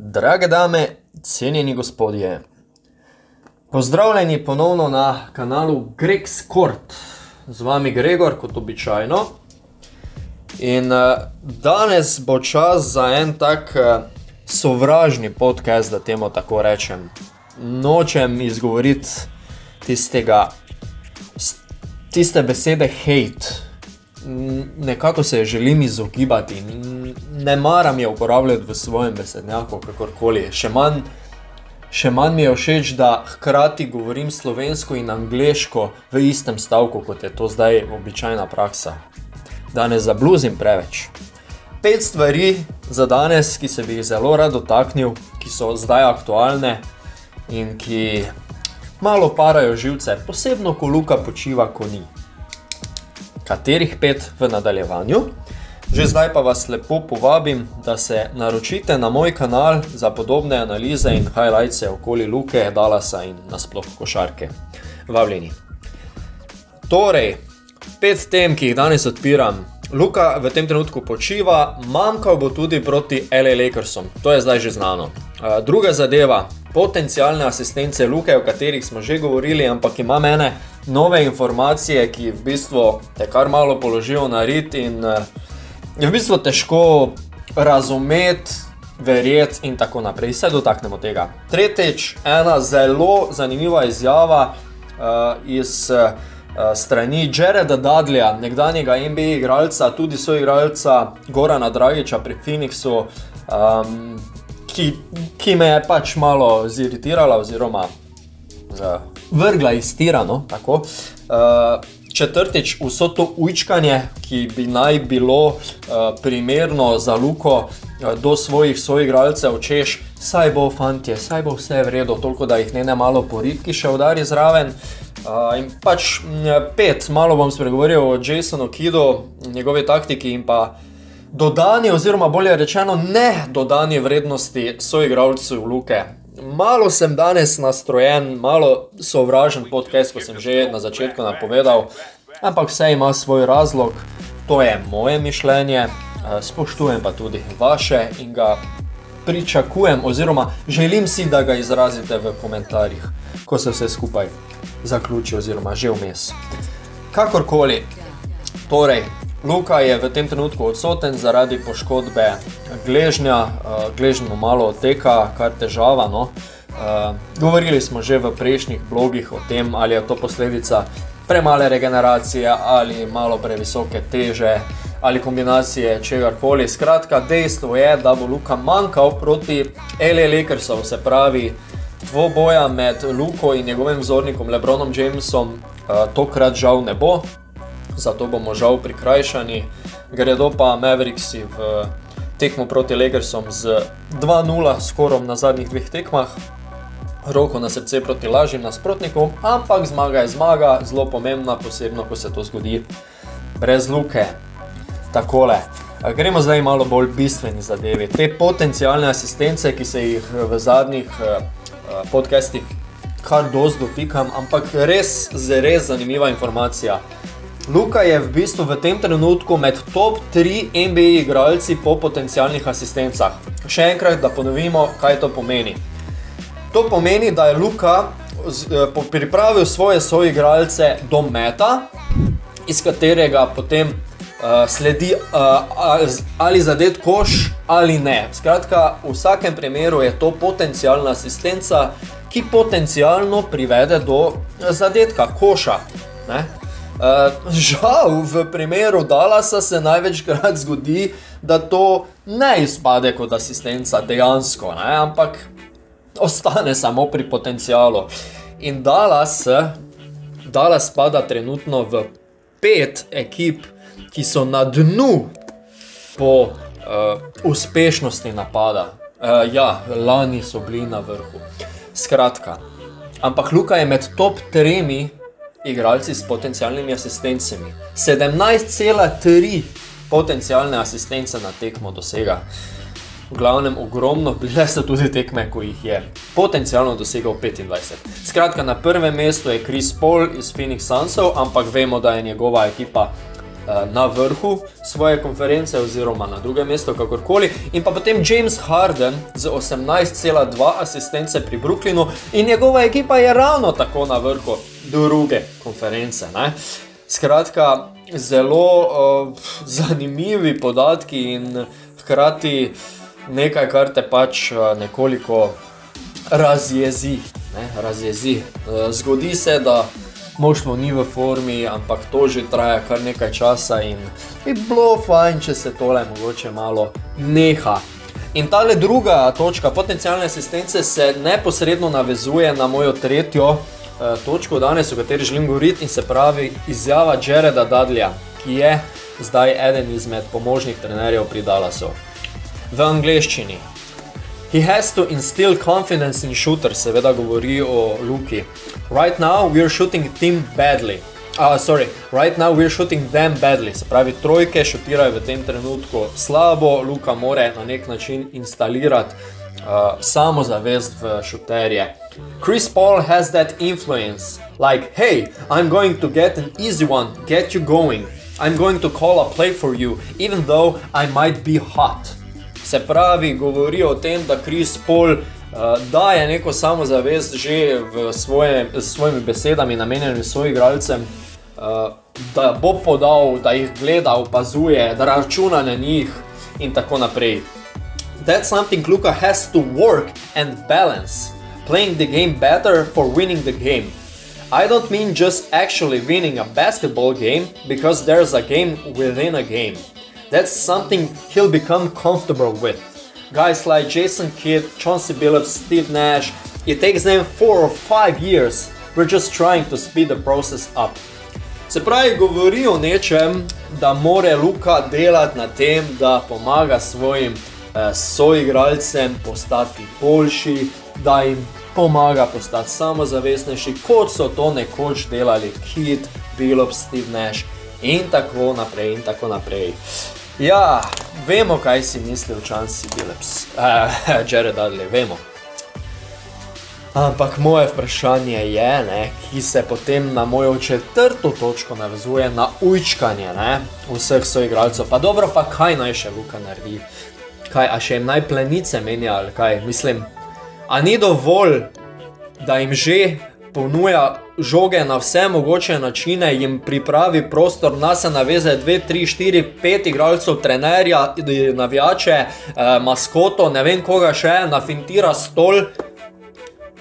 Drage dame, cenjeni gospodje, pozdravljeni ponovno na kanalu Greg's Court. Z vami Gregor, kot običajno. In danes bo čas za en tak sovražni podcast, da temu tako rečem. Nočem izgovoriti tiste besede hate. Nekako se želim izogibati. Ne maram je uporabljati v svojem besednjaku, kakorkoli. Še manj mi je všeč, da hkrati govorim slovensko in angleško v istem stavku, kot je to zdaj običajna praksa. Da ne zabluzim preveč. 5 stvari za danes, ki se bi jih zelo rad dotaknil, ki so zdaj aktualne in ki malo parajo živce, posebno ko Luka počiva, ko ni. Katerih 5 v nadaljevanju. Že zdaj pa vas lepo povabim, da se naročite na moj kanal za podobne analize in highlightse okoli Luke, Dallasa in nasploh košarke. Vabljeni. Torej, 5 tem, ki jih danes odpiram. Luka v tem trenutku počiva, manjkal bo tudi proti LA Lakersom. To je zdaj že znano. Druga zadeva, potencialne asistence Luke, o katerih smo že govorili, ampak ima mene nove informacije, ki v bistvu te kar malo položijo na rit in je v bistvu težko razumeti, verjeti in tako naprej. Se dotaknemo tega. Tretjič, ena zelo zanimiva izjava iz strani Jareda Dudleya, nekdanjega NBA igralca, tudi soigralca Gorana Dragića pri Phoenixu, ki me je pač malo ziritirala oziroma vrgla iz tira, no, tako. Četrtič, vso to ujčkanje, ki bi naj bilo primerno za Luko do svojih soigralcev, češ, saj bo fantje, saj bo vse v redu, toliko da jih ne malo po ribki še udari zraven. In pač 5, malo bom spregovoril o Jasonu Kiddu, njegovi taktiki in pa dodani oziroma bolje rečeno ne dodani vrednosti soigralcev Luke. Malo sem danes nastrojen, malo sovražen podcast, ko sem že na začetku napovedal, ampak vse ima svoj razlog, to je moje mišljenje, spoštujem pa tudi vaše in ga pričakujem oziroma želim si, da ga izrazite v komentarjih, ko se vse skupaj zaključi oziroma že vmes. Kakorkoli, torej, Luka je v tem trenutku odsoten zaradi poškodbe gležnja, gležnjo malo odteka, kar težava, no. Govorili smo že v prejšnjih blogih o tem, ali je to posledica premale regeneracije ali malo previsoke teže ali kombinacije čegarkoli. Skratka, dejstvo je, da bo Luka manjkal proti LA Lakersov, se pravi dvoboja med Luko in njegovim vzornikom LeBronom Jamesom tokrat žal ne bo. Zato bomo žal prikrajšani. Gredo pa Mavericksi v tekmo proti Lakersom z 2-0 skorom na zadnjih 2 tekmah. Roko na srce proti lažjim nasprotnikom, ampak zmaga je zmaga, zelo pomembna, posebno ko se to zgodi brez Luke. Takole, gremo zdaj malo bolj bistveni zadevi. Te potencialne asistence, ki se jih v zadnjih podcastih kar dosti dotikam, ampak res zanimiva informacija. Luka je v bistvu v tem trenutku med top 3 NBA igralci po potencialnih asistencah. Še enkrat, da ponovimo, kaj to pomeni. To pomeni, da je Luka pripravil svoje soigralce do meta, iz katerega potem sledi ali zadet koš ali ne. Skratka, v vsakem primeru je to potencialna asistenca, ki potencialno privede do zadetka, koša, ne? Žal, v primeru Dallasa se največkrat zgodi, da to ne izpade kot asistenca dejansko, ne? Ampak ostane samo pri potencialu. In Dallas spada trenutno v 5 ekip, ki so na dnu po uspešnosti napada. Lani so bili na vrhu. Skratka, ampak Luka je med top 3 igralci s potencialnimi asistencami. 17,3 potencialne asistence na tekmo dosega. V glavnem ogromno, bile so tudi tekme, ko jih je potencialno dosegal 25. Skratka, na prvem mestu je Chris Paul iz Phoenix Sunsov, ampak vemo, da je njegova ekipa na vrhu svoje konference oziroma na drugem mestu, kakorkoli. In pa potem James Harden z 18,2 asistence pri Brooklynu in njegova ekipa je ravno tako na vrhu druge konference. Ne? Skratka, zelo zanimivi podatki in hkrati nekaj, kar te pač nekoliko razjezi. Zgodi se, da moštvo ni v formi, ampak to že traja kar nekaj časa in bi bilo fajn, če se tole mogoče malo neha. In tale druga točka, potencialne asistence, se neposredno navezuje na mojo tretjo točko danes, o kateri želim govoriti, in se pravi izjava Jareda Dudleya, ki je zdaj eden izmed pomožnih trenerjev pri Dallasu. V angleščini. He has to instill confidence in shooters, seveda govori o Luki. Right now we're shooting them badly. Right now we're shooting them badly. Se pravi, trojke šutirajo v tem trenutku slabo, Luka more na nek način instalirati samozavest v šuterje. Chris Paul has that influence. Like, hey, I'm going to get an easy one, get you going. I'm going to call a play for you, even though I might be hot. Se pravi, govori o tem, da Chris Paul daje neko samozavest že s svojimi besedami namenjenim svojim igralcem, da bo podal, da jih gleda, opazuje, da računa na njih in tako naprej. That's something Luka has to work and balance, playing the game better for winning the game. I don't mean just actually winning a basketball game, because there's a game within a game. That's something he'll become comfortable with. Guys like Jason Kidd, Chauncey Billups, Steve Nash, it takes them 4 or 5 years. We're just trying to speed the process up. Se pravi, govori o nečem, da more Luka delati na tem, da pomaga svojim soigralcem postati boljši, da jim pomaga postati samozavestnejši, kot so to nekoč delali Kidd, Billups, Steve Nash in tako naprej in tako naprej. Ja, vemo, kaj si mislil Chauncey Billups, Jared Dudley, vemo. Ampak moje vprašanje je, ki se potem na mojo četrto točko navezuje na ujčkanje vseh soigralcev. Pa dobro, pa kaj naj še Luka naredi? Kaj, a še jim naj plenice menja ali kaj? Mislim, a ni dovolj, da jim že ponuja žoge na vse mogoče načine, jim pripravi prostor, nas se naveze 2, 3, 4, 5 igralcev, trenerja, navijače, maskoto, ne vem koga še, nafintira stol,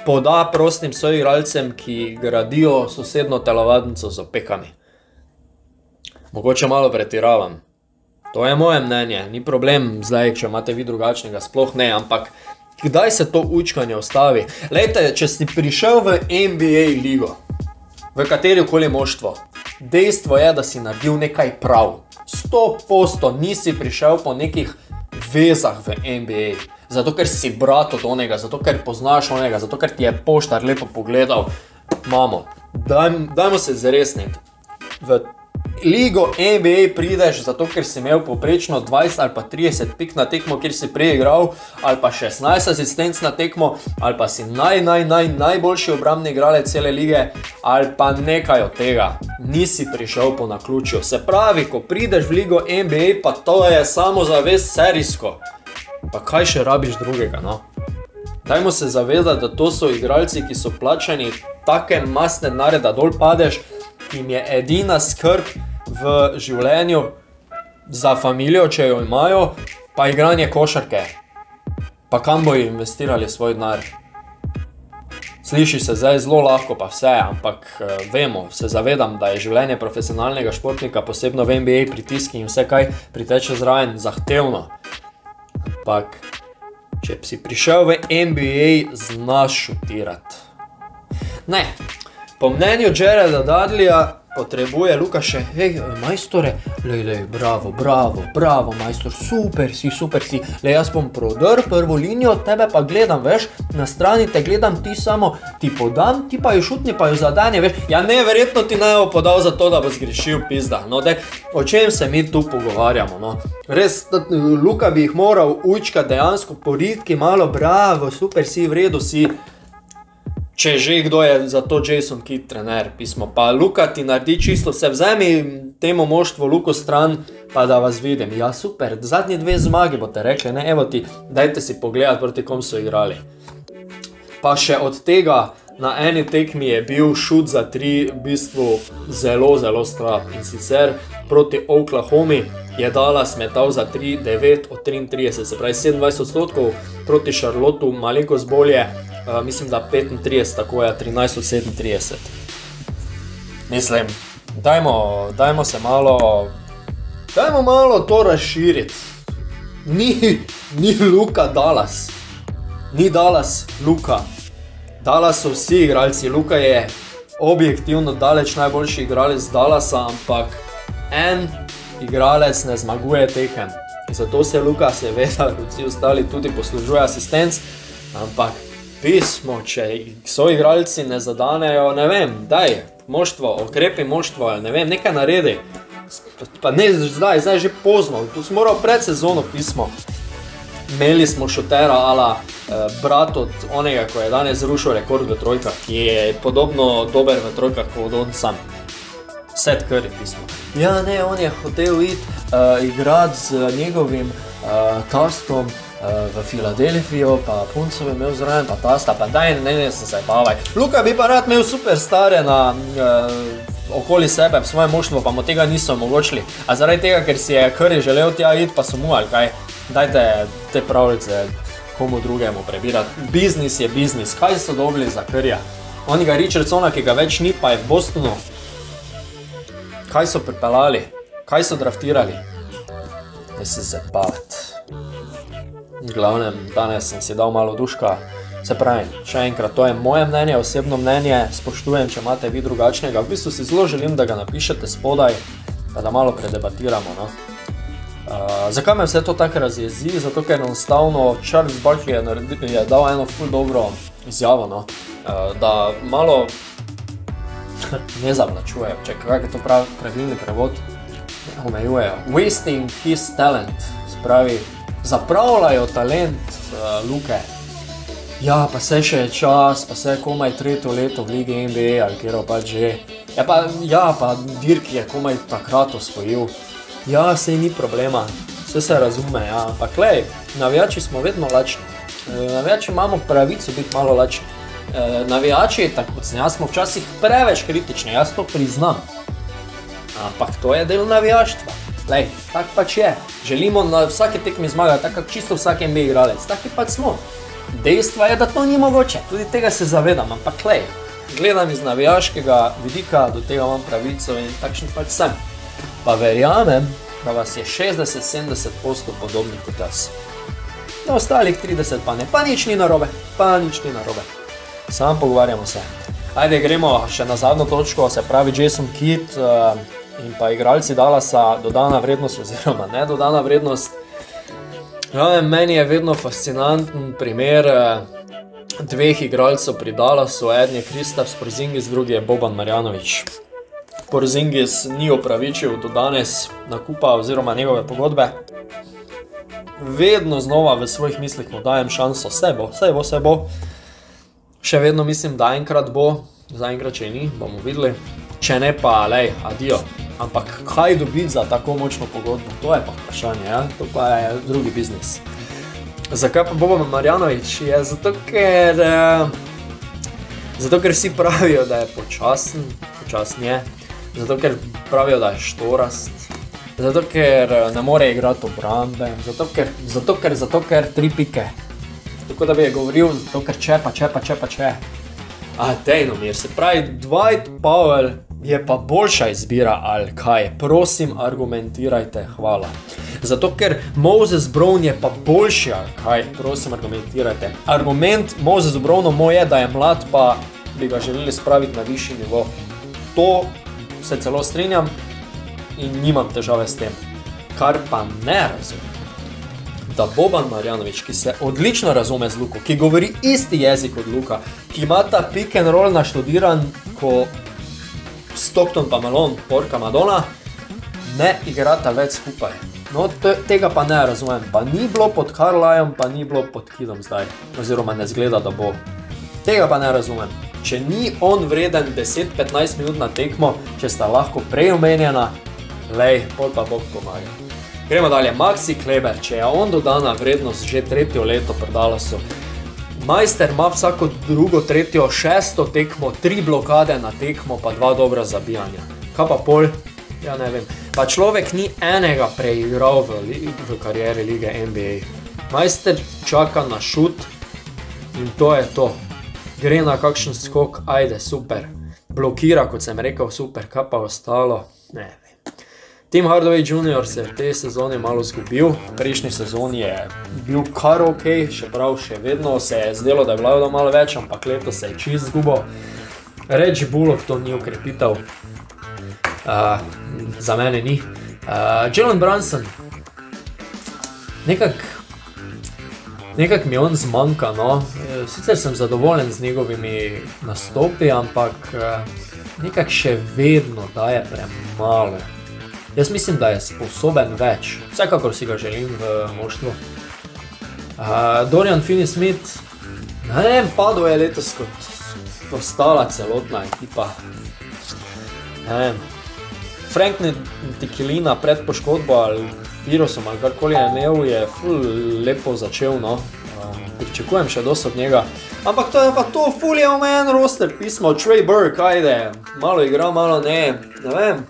poda prostim soigralcem, ki gradijo sosedno telovadnico z opekami. Mogoče malo pretiravam. To je moje mnenje, ni problem zdaj, če imate vi drugačnega, sploh ne, ampak kdaj se to učkanje ustavi? Lejte, če si prišel v NBA ligo, v katerikoli moštvo, dejstvo je, da si naredil nekaj prav. 100% nisi prišel po nekih vezah v NBA, zato ker si brat od onega, zato ker poznaš onega, zato ker ti je poštar lepo pogledal. Mamo, dajmo se zresniti. V ligo NBA prideš zato, ker si imel povprečno 20 ali pa 30 pik na tekmo, kjer si prej igral, ali pa 16 asistenc na tekmo, ali pa si najboljši obrambni igralec cele lige, ali pa nekaj od tega. Nisi prišel po naključju. Se pravi, ko prideš v ligo NBA, pa to je samozavest serijsko. Pa kaj še rabiš drugega, no? Dajmo se zavedati, da to so igralci, ki so plačani take masne denarje, da dol padeš, ki jim je edina skrb v življenju za familijo, če jo imajo, pa igranje košarke. Pa kam bojo investirali svoj denar? Sliši se zdaj zelo lahko pa vse, ampak vemo, se zavedam, da je življenje profesionalnega športnika, posebno v NBA, pritiski in vse kaj priteče zraven, zahtevno. Ampak, če si prišel v NBA, znaš šutirati. Ne, po mnenju Jareda Dudleya potrebuje Luka še, hej, majstore, bravo, majstor, super si, jaz bom prodrl prvo linijo, tebe pa gledam, veš, na strani te gledam, ti samo, ti podam, ti pa jo šutni, pa jo zadanje, veš, ja ne, verjetno ti naj bo podal za to, da bo zgrešil pizda, no, daj, o čem se mi tu pogovarjamo, no, res, Luka bi jih moral ujčka dejansko poritki malo, bravo, super si, v redu si. Če že kdo je za to Jason Kidd trener, pismo. Pa Luka ti naredi čisto vse, vzemi temu moštvo Luko stran, pa da vas vidim. Ja, super, zadnji 2 zmagi boste rekli, ne, evo ti, dajte si pogledati, proti kom so igrali. Pa še od tega, na eni tekmi je bil šut za 3 v bistvu zelo, zelo slab. In sicer proti Oklahomi je Dallas metal za 3, 9 od 33, se pravi 27%, proti Charlotteu malenkost bolje, mislim, da 35, tako je 13 od 37. Mislim, dajmo se malo to razširiti. Ni Luka Dallas. Ni Dallas Luka. Dallas so vsi igralci. Luka je objektivno daleč najboljši igralec Dallasa, ampak en igralec ne zmaguje tekem. Zato se Luka seveda, vsi ostali tudi poslužuje asistenc, ampak pismo, če so igralci ne zadanejo, ne vem, daj, moštvo, okrepi moštvo, ne vem, nekaj naredi. Pa ne zdaj že pozno, tu smo morali pred sezono pismo. Imeli smo šutera ala brat od onega, ko je danes zrušil rekord v trojkah, ki je podobno dober v trojkah kot on sam. Seth Curry pismo. Ja, ne, on je hotel iti igrati z njegovim tastom v Filadelfijo, pa punco bi imel zraven, pa tasta, pa daj, ne se zajebavaj. Luka bi pa rad imel superstare na okoli sebe, v svojem moštvu, pa mu tega niso omogočili. A zaradi tega, ker si je Curry želel tja iti, pa so mu ali kaj, dajte te pravljice komu drugemu prebirati. Biznis je biznis. Kaj so dobili za Curryja? Onega Richardsona, ki ga več ni, pa je v Bostonu. Kaj so pripeljali? Kaj so draftirali? Ne se zabavati. V glavnem, danes sem si dal malo duška. Se pravi, še enkrat, to je moje mnenje, osebno mnenje, spoštujem, če imate vi drugačnega. V bistvu si zelo želim, da ga napišete spodaj, pa da malo predebatiramo, no. Zakaj me vse to tako razjezi? Zato, ker enostavno Charles Barkley je dal eno ful dobro izjavo, no. Da malo ne zavlačuje, če kak je to pravilni prevod, omejujejo. Wasting his talent, spravi, zapravljajo talent Luke. Ja, pa se še je čas, pa se je komaj 3. leto v Ligi NBA ali kjero pa že. Ja, pa Dirk je komaj takrat osvojil. Ja, sej ni problema, vse se razume, ja, ampak lej, navijači smo vedno lačni. Navijači imamo pravico biti malo lačni. Navijači, tako kot sem jaz, smo včasih preveč kritični, jaz to priznam. Ampak to je del navijaštva. Lej, tak pač je. Želimo na vsake tekmi zmagati, tako čisto vsak NBA igralec, taki pač smo. Dejstva je, da to ni mogoče, tudi tega se zavedam, ampak lej, gledam iz navijaškega vidika, do tega imam pravico in takšni pač sem. Pa verjamem, da vas je 60-70% podobnih kot jaz. Na ostalih 30 pa ne, pa nič ni narobe, Samo pogovarjamo se. Ajde, gremo še na zadnjo točko, se pravi Jason Kidd in pa igralci Dallasa, dodana vrednost oziroma nedodana vrednost. Meni je vedno fascinanten primer dveh igralcev pri Dallasu, eden je Kristaps Porzingis, drugi je Boban Marjanović. Porzingis ni opravičil do danes nakupa oziroma njegove pogodbe. Vedno znova v svojih mislih mu dajem šanso, vse bo. Še vedno mislim, da enkrat bo, zaenkrat če ni, bomo videli. Če ne pa, lej, adijo. Ampak kaj dobiti za tako močno pogodbo? To je pa vprašanje, ja? To pa je drugi biznis. Zakaj pa Boban Marjanović? Je zato, ker vsi pravijo, da je počasen je. Zato, ker pravijo, da je štorast. Zato, ker ne more igrati obrambe. Zato, ker 3 pike. Tako da bi je govoril, zato, ker če. Dejno mir, se pravi, Dwight Powell je pa boljša izbira ali kaj? Prosim, argumentirajte, hvala. Zato, ker Moses Brown je pa boljši ali kaj? Prosim, argumentirajte. Argument Moses Brownu moj je, da je mlad, pa bi ga želeli spraviti na višji nivo. To se celo strinjam in nimam težave s tem. Kar pa ne razumem, da Boban Marjanović, ki se odlično razume z Luko, ki govori isti jezik od Luka, ki ima ta pick and roll naštudiran, ko Stockton pa Malone, porka Madonna, ne igrata več skupaj. No, tega pa ne razumem. Pa ni bilo pod Carlisleom, pa ni bilo pod Kiddom zdaj. Oziroma ne zgleda, da bo. Tega pa ne razumem. če ni on vreden 10-15 minut na tekmo, če sta lahko prej omenjena, lej, pol pa Bog pomaga. Gremo dalje, Maxi Kleber, če je on dodana vrednost že 3. leto pri Dallasu. Majster ima vsako drugo, tretjo, 6. tekmo, 3 blokade na tekmo, pa 2 dobra zabijanja. Kaj pa pol? Ja, ne vem. Pa človek ni enega preigral v karieri lige NBA. Majster čaka na šut in to je to. Gre na kakšen skok, ajde, super. Blokira, kot sem rekel, super. Kaj pa ostalo? Ne vem. Tim Hardaway Jr. se v tej sezoni malo zgubil. V prejšnji sezoni je bil kar ok, čeprav še vedno se je zdelo, da je vladal malo več, ampak leto se je čist zgubil. Reggie Bullock to ni ukrepitev. Za mene ni. Jalen Brunson. Nekak mi on zmanjka, no. Sicer sem zadovoljen z njegovimi nastopi, ampak nekak še vedno daje premalo. Jaz mislim, da je sposoben več. Vsekakor si ga želim v moštvu. Dorian Finney-Smith. Ne vem, padel je letos kot ostala celotna ekipa. Ne vem. Frank Ntilikina pred poškodbo ali virusom ali karkoli je imel, je ful lepo začel, no. Pričakujem še dosti od njega. Ampak to je pa to, ful je omejen roster, pismo Trey Burke, ajde, malo igra, malo ne vem.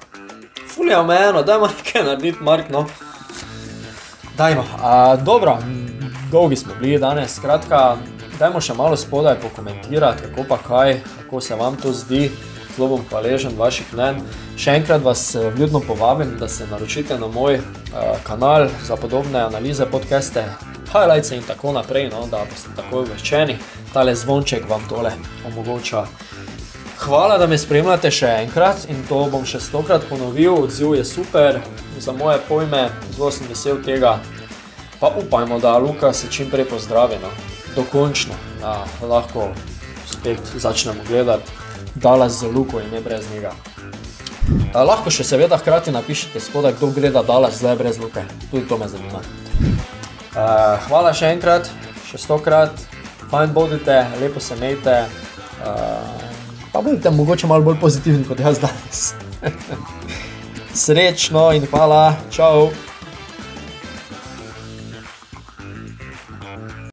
Ful je omejeno, dajmo nekaj narediti, Mark, no. Dajmo. Dobro, dolgi smo bili danes, skratka, dajmo še malo spodaj pokomentirati, kako pa kaj, kako se vam to zdi. Zelo bom hvaležen vaših mnenj. Še enkrat vas vljudno povabim, da se naročite na moj kanal za podobne analize, podcaste, highlights in tako naprej, no, da boste tako obveščeni. Tale zvonček vam tole omogoča. Hvala, da me spremljate še enkrat in to bom še 100-krat ponovil. Odziv je super, za moje pojme, zelo sem vesel tega. Pa upajmo, da Luka se čim prej pozdravi, no. Dokončno, da lahko spet začnemo gledati Dallas z Luko in ne brez njega. Lahko še seveda hkrati napišite spodaj, kdo gleda Dallas zdaj brez Luke. Tudi to me zanima. Hvala še enkrat, še 100-krat. Fajn bodite, lepo se imejte. Pa budite mogoče malo bolj pozitivni kot jaz danes. Srečno in hvala, čau!